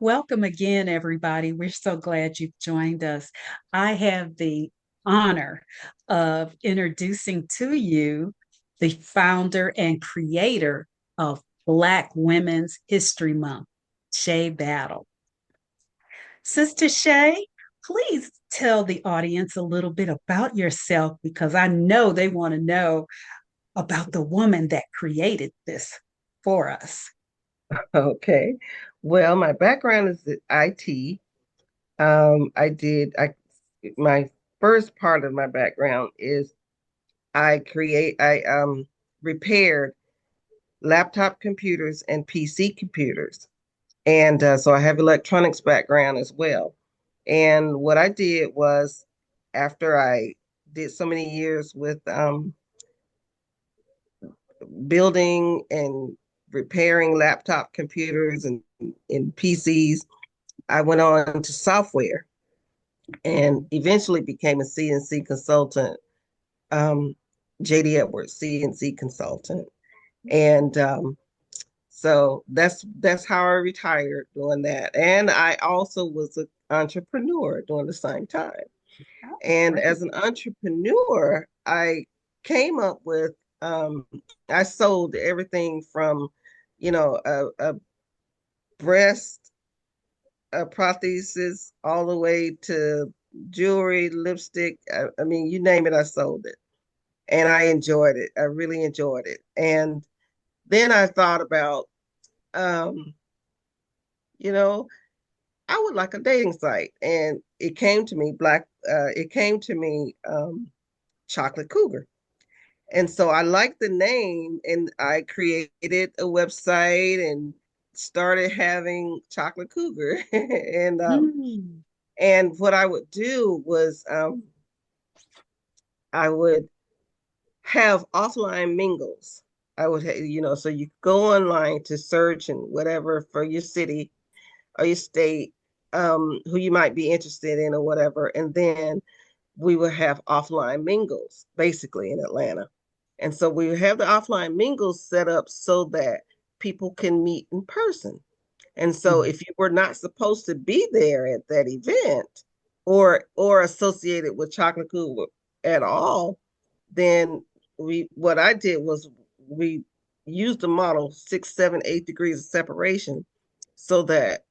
Welcome again, everybody. We're so glad you've joined us. I have the honor of introducing to you the founder and creator of Black Women's History Month, Sha Battle. Sister Shay, please tell the audience a little bit about yourself because I know they want to know about the woman that created this for us. Okay. Well, my background is in IT. My first part of my background is I repaired laptop computers and PC computers. And so I have electronics background as well. And what I did was after I did so many years with building and repairing laptop computers and PCs, I went on to software and eventually became a CNC consultant, um, JD Edwards CNC consultant. And so that's how I retired doing that. And I also was an entrepreneur during the same time. Oh, And great. as an entrepreneur, I came up with I sold everything from, a breast prosthesis all the way to jewelry, lipstick. I mean, you name it, I sold it. And I enjoyed it. I really enjoyed it. And then I thought about, um, you know, I would like a dating site. And it came to me, Chocolate Cougar. And so I liked the name and I created a website and started having Chocolate Cougar. Mm. And what I would do was I would have offline mingles. So you go online to search and whatever for your city or your state, who you might be interested in or whatever. And then we would have offline mingles basically in Atlanta. And so we would have the offline mingles set up so that people can meet in person. And so Mm. if you were not supposed to be there at that event or associated with chocolate cooler at all, then we what I did was we used the model 6, 7, 8 degrees of separation so that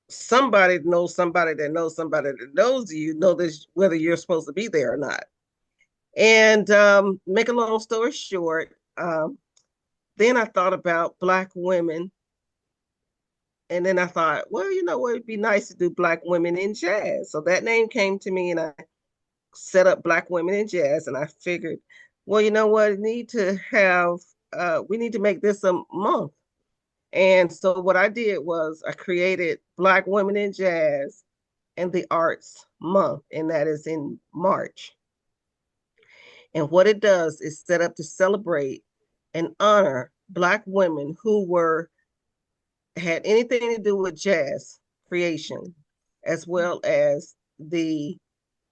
somebody that knows somebody that knows you know this whether you're supposed to be there or not. And make a long story short, then I thought about Black women. And then I thought, well, you know what, it'd be nice to do Black women in jazz. So that name came to me and I set up Black women in jazz. And I figured, well, you know what, we need to make this a month. And so what I did was I created Black women in jazz and the arts month, and that is in March. And what it does is set up to celebrate and honor Black women who were had anything to do with jazz creation, as well as the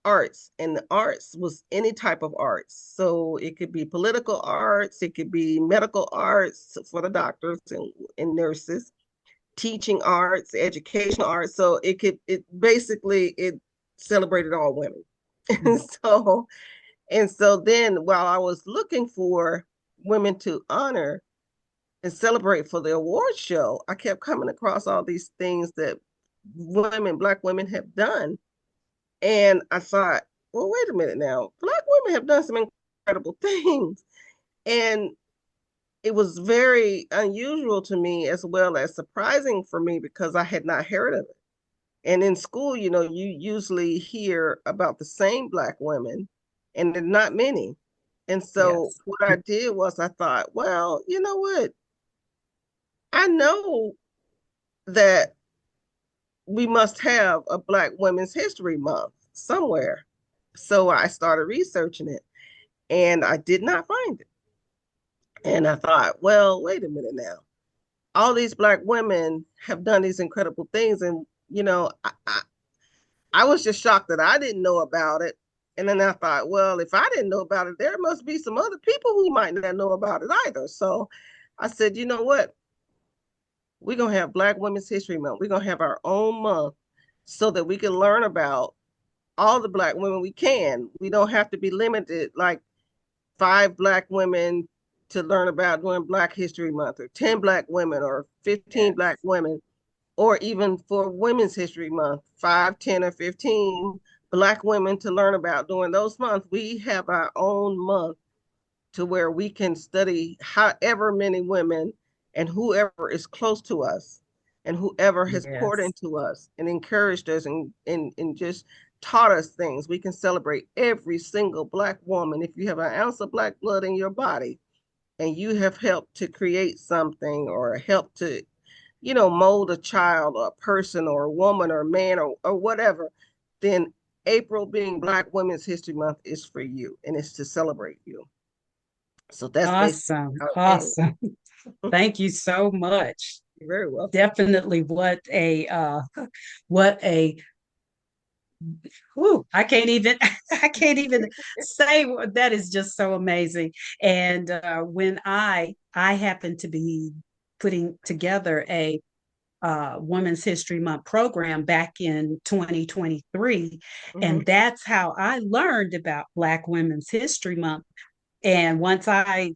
arts. And the arts was any type of arts. So it could be political arts, it could be medical arts for the doctors and nurses, teaching arts, educational arts. So it celebrated all women. Mm. and so and so then while I was looking for women to honor and celebrate for the award show, I kept coming across all these things that Black women have done. And I thought, well, wait a minute now. Black women have done some incredible things. And it was very unusual to me as well as surprising for me because I had not heard of it. And in school, you usually hear about the same Black women, and they're not many. And so Yes. what I did was I thought, well, you know what? I know that we must have a Black Women's History Month somewhere. So I started researching it and I did not find it. And I thought, well, wait a minute now. All these Black women have done these incredible things. And, I was just shocked that I didn't know about it. And then I thought, well, if I didn't know about it, there must be some other people who might not know about it either. So I said, you know what? We're going to have Black Women's History Month. We're going to have our own month so that we can learn about all the Black women we can. We don't have to be limited like 5 Black women to learn about during Black History Month, or 10 Black women, or 15 Black Yes. women, or even for Women's History Month, 5, 10, or 15 Black women to learn about during those months. We have our own month to where we can study however many women and whoever is close to us and whoever has poured Yes. into us and encouraged us and just taught us things. We can celebrate every single Black woman. If you have an ounce of Black blood in your body and you have helped to create something or helped to, mold a child or a person or a woman or a man or whatever, then April, being Black Women's History Month, is for you and it's to celebrate you. So that's basically Awesome. how it came. Awesome. Thank you so much. You're very welcome. Definitely what a whew, I can't even I can't even say what that is just so amazing. And when I happen to be putting together a Women's History Month program back in 2023. Hmm. And that's how I learned about Black Women's History Month. And once I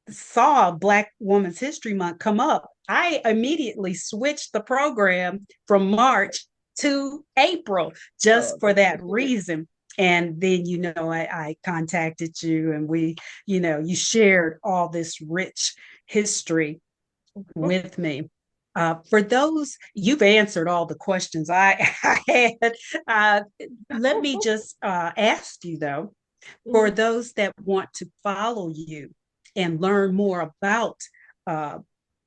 saw Black Women's History Month come up, I immediately switched the program from March to April just Oh, for that's that good to hear. reason. And then, I contacted you and you shared all this rich history with me. For those, you've answered all the questions I had. Uh, Let me just ask you, though, for Mhm. those that want to follow you and learn more about uh,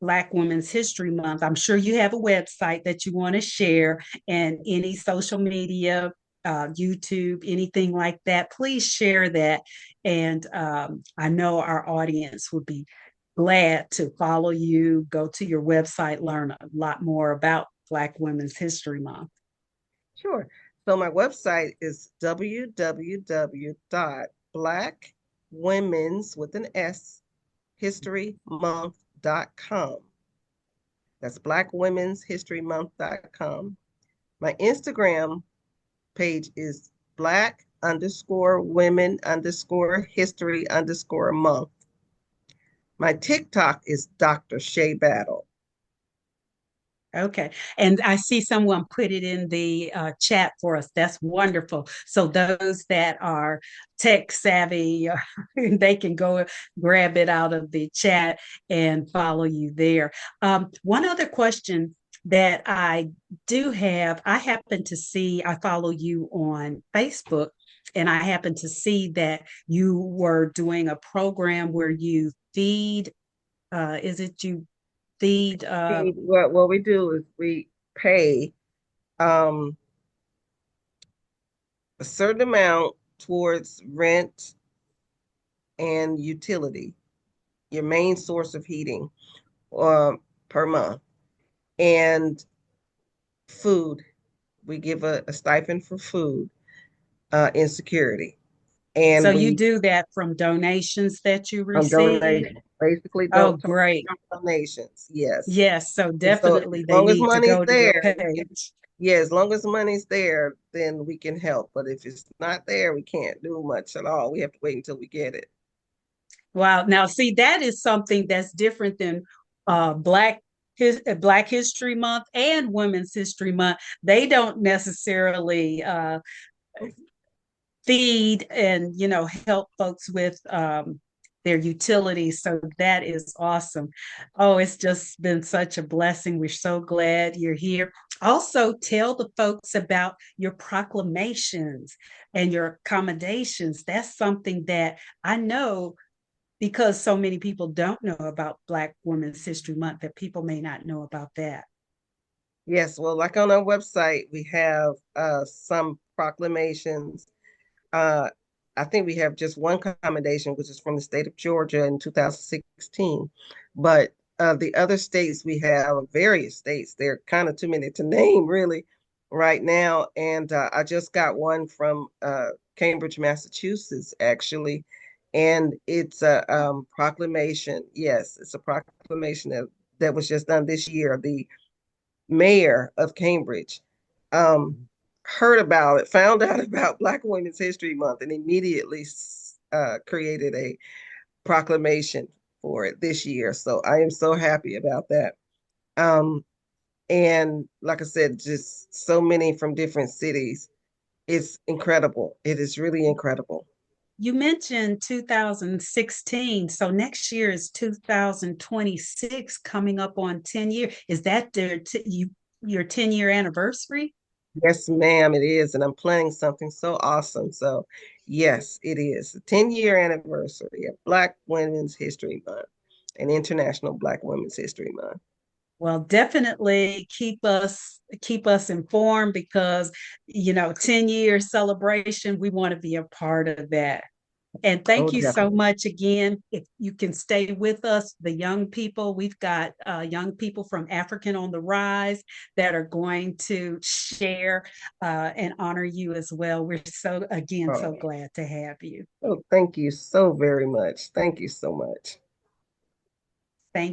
Black Women's History Month, I'm sure you have a website that you want to share and any social media, YouTube, anything like that. Please share that. And I know our audience would be glad to follow you, go to your website, learn a lot more about Black Women's History Month. Sure. So my website is www.blackwomen's with an S historymonth.com. That's blackwomen'shistorymonth.com. My Instagram page is black_women_history_month. My TikTok is Dr. Sha Battle. Okay. And I see someone put it in the chat for us. That's wonderful. So those that are tech savvy, they can go grab it out of the chat and follow you there. One other question that I do have, I happen to see, I follow you on Facebook, and I happen to see that you were doing a program where you feed, is it you feed What we do is we pay um, a certain amount towards rent and utility, your main source of heating, per month, and food. We give a stipend for food insecurity, So and you we do that from donations that you receive? donate basically Oh, don't great. donations. Yes, Yes, so and so as definitely they long as need to money's go to your there, we can. page. Yeah, as long as money's there, then we can help. But if it's not there, we can't do much at all. We have to wait until we get it. Wow. Now, see, that is something that's different than Black History Month and Women's History Month. They don't necessarily feed and help folks with their utilities, so that is awesome. Oh, it's just been such a blessing. We're so glad you're here. Also, tell the folks about your proclamations and your accommodations. That's something that I know, because so many people don't know about Black Women's History Month, that people may not know about that. Yes, well, like on our website, we have some proclamations. Uh, I think we have just one commendation, which is from the state of Georgia in 2016. But the other states, we have various states. There are kind of too many to name, really, right now. And I just got one from Cambridge, Massachusetts, actually. And it's a proclamation. Yes, it's a proclamation that was just done this year, the mayor of Cambridge heard about it, found out about Black Women's History Month, and immediately created a proclamation for it this year. So I am so happy about that. Um, and like I said, just so many from different cities. It's incredible. It is really incredible. You mentioned 2016, so next year is 2026, coming up on 10 years. Is that your 10-year anniversary? Yes, ma'am, it is. And I'm planning something so awesome. So, yes, it is. The 10-year anniversary of Black Women's History Month and International Black Women's History Month. Well, definitely keep us informed because 10-year celebration, we want to be a part of that. And Oh, thank you so definitely. much again. If you can stay with us, the young people, we've got young people from African on the Rise that are going to share and honor you as well. We're so Oh, glad to have you. oh, thank you so very much. Thank you so much.